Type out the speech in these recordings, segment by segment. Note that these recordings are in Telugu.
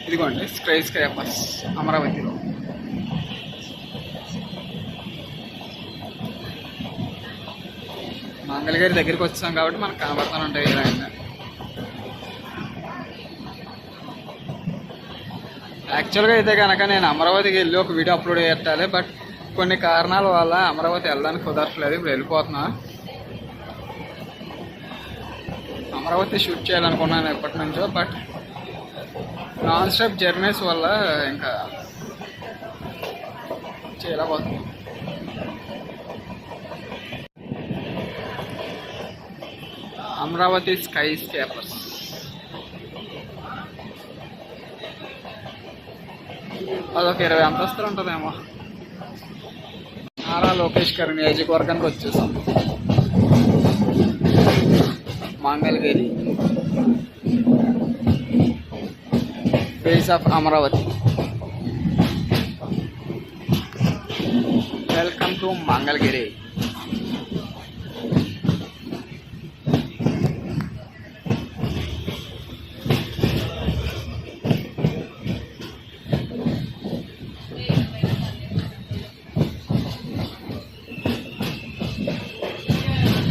ఇదిగోండి స్కై స్క్రాపర్స్ అమరావతిలో. మంగళగిరి దగ్గరికి వచ్చాం కాబట్టి మనకు కనబడుతూనే ఉంటాయి ఇలా. యాక్చువల్గా అయితే కనుక నేను అమరావతికి వెళ్ళి ఒక వీడియో అప్లోడ్ చేయాలి, బట్ కొన్ని కారణాల వల్ల అమరావతి వెళ్ళడానికి కుదరట్లేదు. ఇప్పుడు వెళ్ళిపోతున్నా. అమరావతి షూట్ చేయాలనుకున్నాను ఎప్పటి నుంచో, బట్ నాన్ స్టాప్ జర్నీస్ వల్ల ఇంకా చేయలేకపోతున్నాను. Amaravati sky scrapers. అదొక 20 అంతస్తులు ఉంటుందేమో. నారా లోకేష్ గారి నియోజకవర్గానికి వచ్చేసాం. Mangalagiri face of Amaravati. Welcome to Mangalagiri.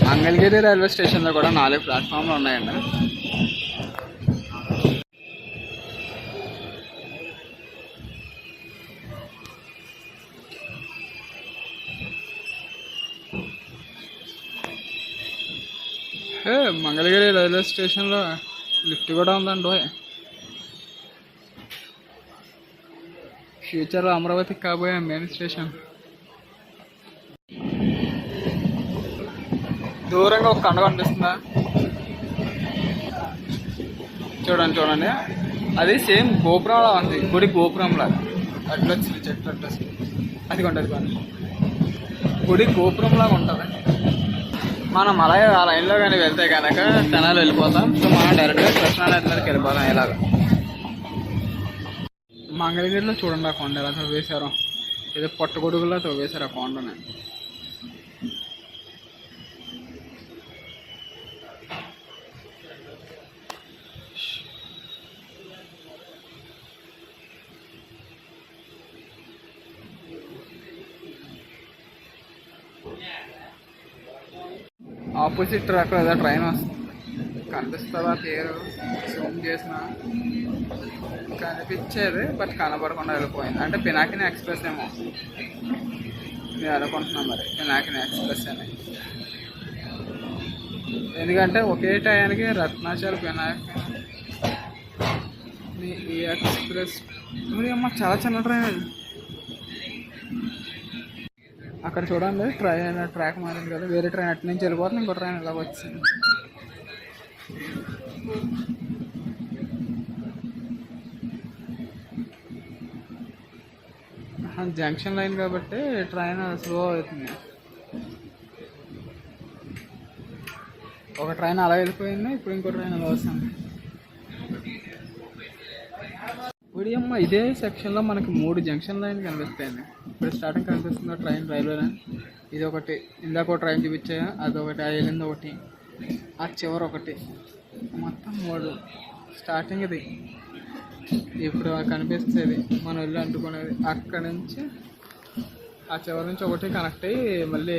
Mangalagiri railway స్టేషన్లో కూడా 4 ప్లాట్ఫామ్లు ఉన్నాయండి. మంగళగిరి రైల్వే స్టేషన్లో లిఫ్ట్ కూడా ఉందండి. ఫ్యూచర్లో అమరావతికి కాబోయే మెయిన్ స్టేషన్. దూరంగా ఒక కొండ కనిపిస్తుందా చూడండి, చూడండి. అది సేమ్ గోపురంలా ఉంది, గుడి గోపురంలా. అట్లా వచ్చింది చెట్టు అట్లా అది కొండది కానీ గుడి గోపురంలాగా ఉంటుంది. మనం అలాగే ఆ లైన్లో కానీ వెళ్తే కనుక తెనాలి వెళ్ళిపోతాం. సో మనం డైరెక్ట్గా కృష్ణానదికి వెళ్ళిపోతాం. ఇలాగ మంగళగిరిలో చూడండి ఆ కొండ ఎలా తవ్వేశారో. ఏదో పొట్టగొడుగులా తవ్వేశారు ఆ కొండని. ఆపోజిట్ ట్రాక్ ఏదో ట్రైన్ వస్తుంది. కనిపిస్తుందా పేరు? జూమ్ చేసిన కనిపించేది, బట్ కనపడకుండా వెళ్ళిపోయింది. అంటే పినాకిని ఎక్స్ప్రెస్ ఏమో నేను అనుకుంటున్నాను. మరి పినాకిని ఎక్స్ప్రెస్ అని, ఎందుకంటే ఒకే టయానికి రత్నాచల్ పినాకిని ఎక్స్ప్రెస్. అమ్మ చాలా చిన్న ట్రైన్ అది. అక్కడ చూడండి ట్రైన్ ట్రాక్ మారింది కదా, వేరే ట్రైన్ అటు నుంచి వెళ్ళిపోతుంది, ఇంకో ట్రైన్ ఇలా వచ్చింది. జంక్షన్ లైన్ కాబట్టి ట్రైన్ స్లో అవుతుంది. ఒక ట్రైన్ అలా వెళ్ళిపోయింది, ఇప్పుడు ఇంకో ట్రైన్ అలా వస్తుంది. ఉడియమ్మ ఇదే సెక్షన్లో మనకి 3 జంక్షన్ లైన్ కనిపిస్తాయండి. ఇప్పుడు స్టార్టింగ్ కనిపిస్తుందో ట్రైన్, రైల్వే లైన్. ఇది ఒకటి, ఇందాక ఒక ట్రైన్ చూపించాయా అదొకటి, ఆ వెళ్ళింది ఒకటి, ఆ చివరి ఒకటి, మొత్తం 3 స్టార్టింగ్. ఇది ఇప్పుడు కనిపిస్తుంది మనం వెళ్ళి అంటుకునేది. అక్కడి నుంచి ఆ చివరి నుంచి ఒకటి కనెక్ట్ అయ్యి మళ్ళీ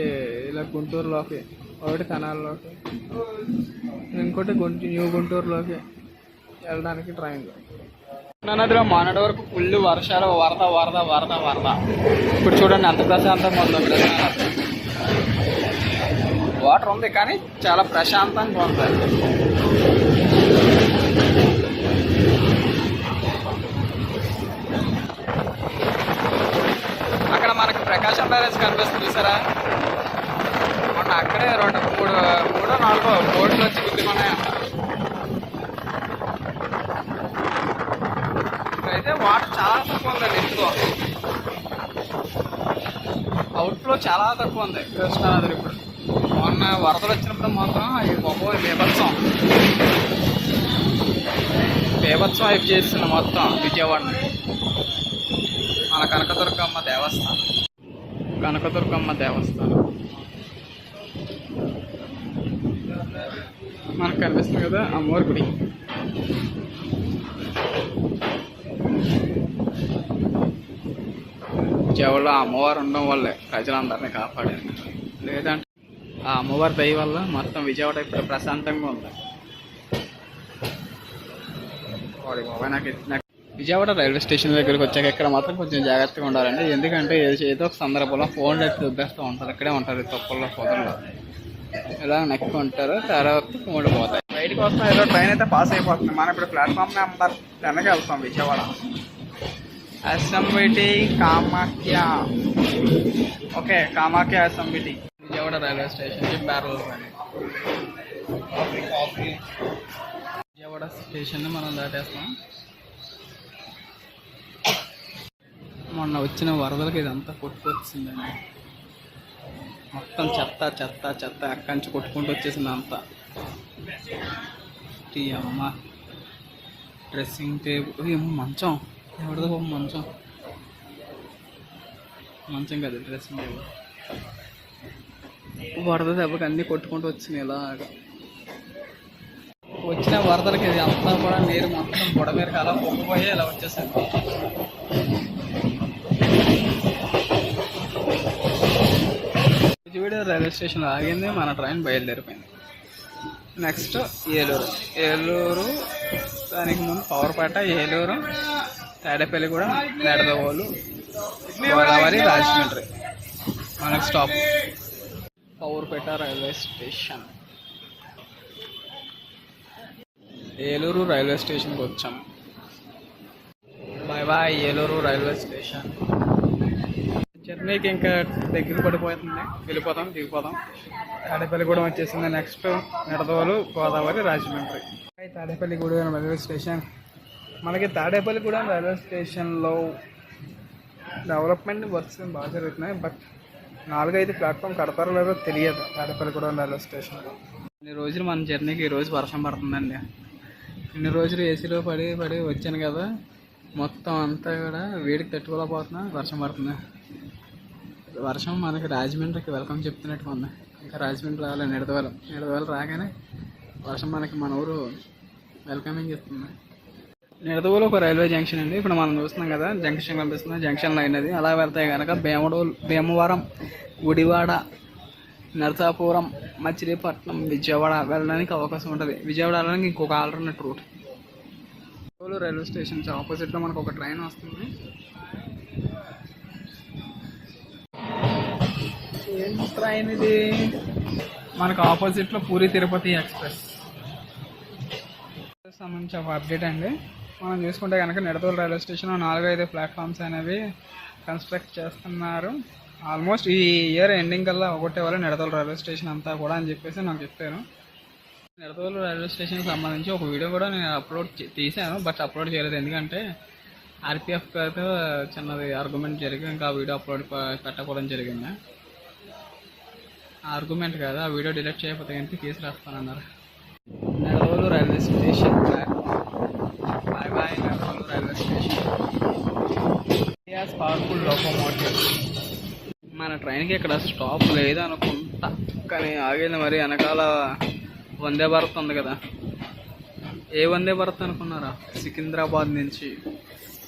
ఇలా గుంటూరులోకి, ఒకటి తెనాలిలోకి, ఇంకోటి న్యూ గుంటూరులోకి వెళ్ళడానికి ట్రైన్లో. నదిలో మొన్నటి వరకు ఫుల్ వర్షాలు, వరద వరద వరద వరద. ఇప్పుడు చూడండి ఎంత ప్రశాంతంగా ఉందో. వాటర్ ఉంది కానీ చాలా ప్రశాంతంగా ఉంది. అక్కడ మనకు ప్రకాశం బ్యారేజ్ కనిపిస్తుంది చూసారా. మొన్న అక్కడే 2, 3, 4 బోట్లు వచ్చి గుద్దుకున్నాయంట. అయితే వాటర్ చాలా తక్కువ ఉందండి. ఇంట్లో అవుట్లో చాలా తక్కువ ఉంది కృష్ణానది. ఇప్పుడు మొన్న వరదలు వచ్చినప్పుడు మాత్రం ఈ బేభత్సం అయిపు చేస్తుంది మొత్తం విజయవాడని. మన కనకదుర్గమ్మ దేవస్థానం మనకు కనిపిస్తుంది కదా, అమ్మవారి గుడి. విజయవాడలో ఆ అమ్మవారు ఉండడం వల్లే ప్రజలందరినీ కాపాడింది. లేదంటే ఆ అమ్మవారి దయ వల్ల మొత్తం విజయవాడ ఇప్పుడు ప్రశాంతంగా ఉంది. నాకు విజయవాడ రైల్వే స్టేషన్ దగ్గరికి వచ్చాక ఇక్కడ మాత్రం కొంచెం జాగ్రత్తగా ఉండాలండి. ఎందుకంటే ఏదో ఒక సందర్భంలో ఫోన్లు ఎత్తి దుబ్బేస్తూ ఉంటారు. ఇక్కడే ఉంటారు తప్పుల్లో ఫోన్లో ఇలా నెక్కి ఉంటారు, తర్వాత ఫోన్లు పోతాయి. బయటకు వస్తాం, ఏదో ట్రైన్ అయితే పాస్ అయిపోతుంది. మనం ఇప్పుడు ప్లాట్ఫామ్ నెంబర్ 10కి వెళ్తాం Vijayawada. SMBT Kamakhya, okay Kamakhya SMBT Vijayawada railway స్టేషన్కి ప్యారల్ అని విజయవాడ స్టేషన్ని మనం దాటేస్తాం. మొన్న వచ్చిన వరదలకి ఇదంతా కొట్టుకొచ్చిందండి. మొత్తం చెత్త చెత్త చెత్త అక్కంచి కొట్టుకుంటూ వచ్చేసింది అంతా. అమ్మ డ్రెస్సింగ్ టేబుల్, ఏమో మంచం, ఎవరిదో మంచం, మంచం కదా డ్రెస్సింగ్ టేబుల్. వరద దెబ్బకి అన్నీ కొట్టుకుంటూ వచ్చినాయి. ఇలాగా వచ్చిన వరదలకి ఇది అంతా కూడా నీరు మొత్తం బుడ మీద అలా పొంగిపోయి ఇలా వచ్చేసింది. విజయవాడ రైల్వే స్టేషన్ ఆగింది, మన ట్రైన్ బయలుదేరిపోయింది. నెక్స్ట్ ఏలూరు దానికి ముందు పవర్పేట, ఏలూరు, తాడేపల్లిగూడెం, నిడదవోలు, గోదావరి, రాజమండ్రి మనకు stop Powerpet railway station. Eluru railway స్టేషన్కి వచ్చాం. Bye bye Eluru railway station. జర్నీకి ఇంకా దగ్గర పడిపోతుంది, వెళ్ళిపోతాం, దిగిపోతాం. తాడేపల్లిగూడెం వచ్చేసింది. Next Nidadavolu, Godavari, Rajahmundry. Tadepalligudem railway station. మనకి తాడేపల్లిగూడెం రైల్వే స్టేషన్లో డెవలప్మెంట్ వర్క్స్ బాగా జరుగుతున్నాయి. బట్ 4-5 ప్లాట్ఫామ్ కడతారో లేదో తెలియదు తాడేపల్లిగూడెం రైల్వే స్టేషన్లో. ఇన్ని రోజులు మన జర్నీకి ఈరోజు వర్షం పడుతుందండి. ఇన్ని రోజులు ఏసీలో పడి వచ్చాను కదా, మొత్తం అంతా కూడా వేడికి తట్టుకోలేకపోతున్నా. వర్షం పడుతుంది. వర్షం మనకి రాజమండ్రికి వెల్కమ్ చెప్తున్నట్టుగా ఉంది. ఇంకా రాజమండ్రి రావాలి, నిడదవోలు రాగానే వర్షం మనకి మన ఊరు వెల్కమింగ్ ఇస్తుంది. నిడదవోలు ఒక రైల్వే జంక్షన్ అండి. ఇప్పుడు మనం చూస్తున్నాం కదా, జంక్షన్ కనిపిస్తుంది, జంక్షన్ లైన్ అది. అలా వెళ్తే కనుక భీమవరం, గుడివాడ, నరసాపురం, మచిలీపట్నం, విజయవాడ వెళ్ళడానికి అవకాశం ఉంటుంది. విజయవాడ వెళ్ళడానికి ఇంకొక alternate route. Nidadavolu railway station ఆపోజిట్లో మనకు ఒక ట్రైన్ వస్తుంది. ఏం ట్రైన్ ఇది? మనకు ఆపోజిట్లో పూరి తిరుపతి ఎక్స్ప్రెస్ సంబంధించి ఒక అప్డేట్ అండి. మనం చూసుకుంటే కనుక నిడదవోలు రైల్వే స్టేషన్లో 4-5 ప్లాట్ఫామ్స్ అనేవి కన్స్ట్రక్ట్ చేస్తున్నారు. ఆల్మోస్ట్ ఈ ఇయర్ ఎండింగ్ కల్లా ఒకటే వాళ్ళు నిడదవోలు రైల్వే స్టేషన్ అంతా కూడా అని చెప్పేసి నాకు చెప్పారు. నిడదవోలు రైల్వే స్టేషన్కి సంబంధించి ఒక వీడియో కూడా నేను తీశాను, బట్ అప్లోడ్ చేయలేదు. ఎందుకంటే ఆర్పిఎఫ్ తో చిన్నది ఆర్గ్యుమెంట్ జరిగి ఇంకా ఆ వీడియో పెట్టకపోవడం జరిగింది. ఆర్గ్యుమెంట్ కాదు, ఆ వీడియో డిలీట్ చేయకపోతే కనుక కేసు రాస్తానన్నారు. Nidadavolu railway station bye bye. Nidadavolu railway station powerful locomotive. మన ట్రైన్కి ఇక్కడ స్టాప్ లేదు అనుకుంటా, కానీ ఆగింది. మరి వెనకాల వందే భారత్ ఉంది కదా. ఏ వందే భారత్ అనుకున్నారా? సికింద్రాబాద్ నుంచి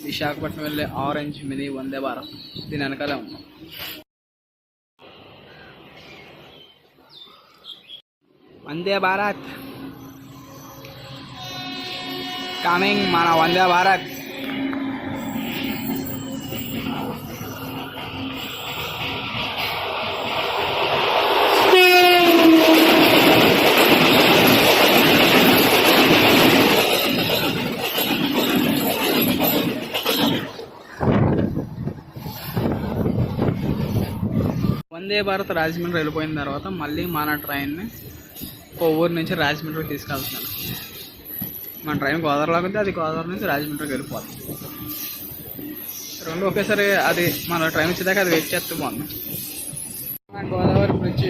విశాఖపట్నం వెళ్ళే ఆరెంజ్ మినీ వందే భారత్. దీని వెనకాలే ఉన్నాం. వందే భారత్ కమింగ్, మన వందే భారత్. వందే భారత్ రాజమండ్రి వెళ్ళిపోయిన తర్వాత మళ్ళీ మన ట్రైన్ని కొవ్వూరు నుంచి రాజమండ్రికి తీసుకెళ్తున్నాను. మన ట్రైన్ గోదావరిలోకి ఉంది, అది గోదావరి నుంచి రాజమండ్రికి వెళ్ళిపోతుంది. రెండు ఒకేసారి అది మన ట్రైన్ వచ్చేదాకా అది వెయిట్ చేస్తూ బాగుంది. గోదావరి బ్రిడ్జ్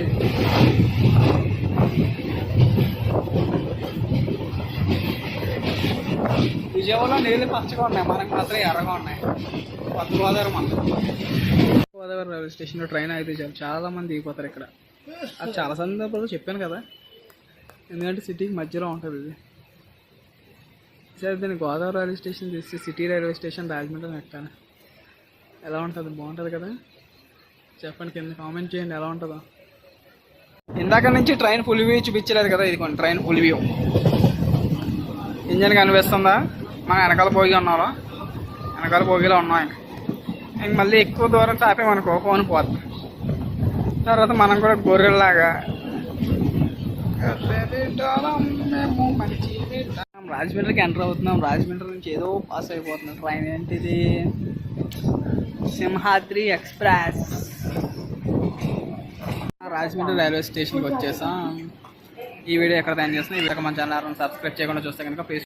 విజయవాడలో నీళ్ళు పచ్చగా ఉన్నాయి, మనకు మాత్రం ఎర్రగా ఉన్నాయి. కొత్త గోదావరి మన గోదావరి రైల్వే స్టేషన్లో ట్రైన్ అయితే చాలా మంది దిగిపోతారు ఇక్కడ. అది చాలా సందర్భాలు చెప్పాను కదా, ఎందుకంటే సిటీకి మధ్యలో ఉంటుంది ఇది. సరే దీన్ని గోదావరి రైల్వే స్టేషన్ తీసి సిటీ రైల్వే స్టేషన్ రాజమండ్రి ఎక్కాను. ఎలా ఉంటుంది? బాగుంటుంది కదా? చెప్పండి, కింద కామెంట్ చేయండి ఎలా ఉంటుందో. ఇందాక నుంచి ట్రైన్ ఫుల్ వ్యూ చూపించలేదు కదా, ఇది కొన్ని ట్రైన్ ఫుల్ వ్యూ. ఇంజన్ కనిపిస్తుందా? మనం వెనకాల పోగి ఉన్నాలో, వెనకాల పోగిలో ఉన్నాం. ఇంక మళ్ళీ ఎక్కువ దూరం తాపేమనుకో ఫోన్ పోతుంది. తర్వాత మనం కూడా గొర్రెల్లాగా రాజమండ్రికి ఎంటర్ అవుతున్నాం. రాజమండ్రి నుంచి ఏదో పాస్ అయిపోతున్నాం. ట్రైన్ ఏంటిది? సింహాద్రి ఎక్స్ప్రెస్. రాజమండ్రి రైల్వే స్టేషన్కి వచ్చేసాం. ఈ వీడియో ఎక్కడ తయారు చేస్తున్నా, ఈ వీడియో మన ఛానల్ సబ్స్క్రైబ్ చేయకుండా చూస్తే కనుక ప్లీజ్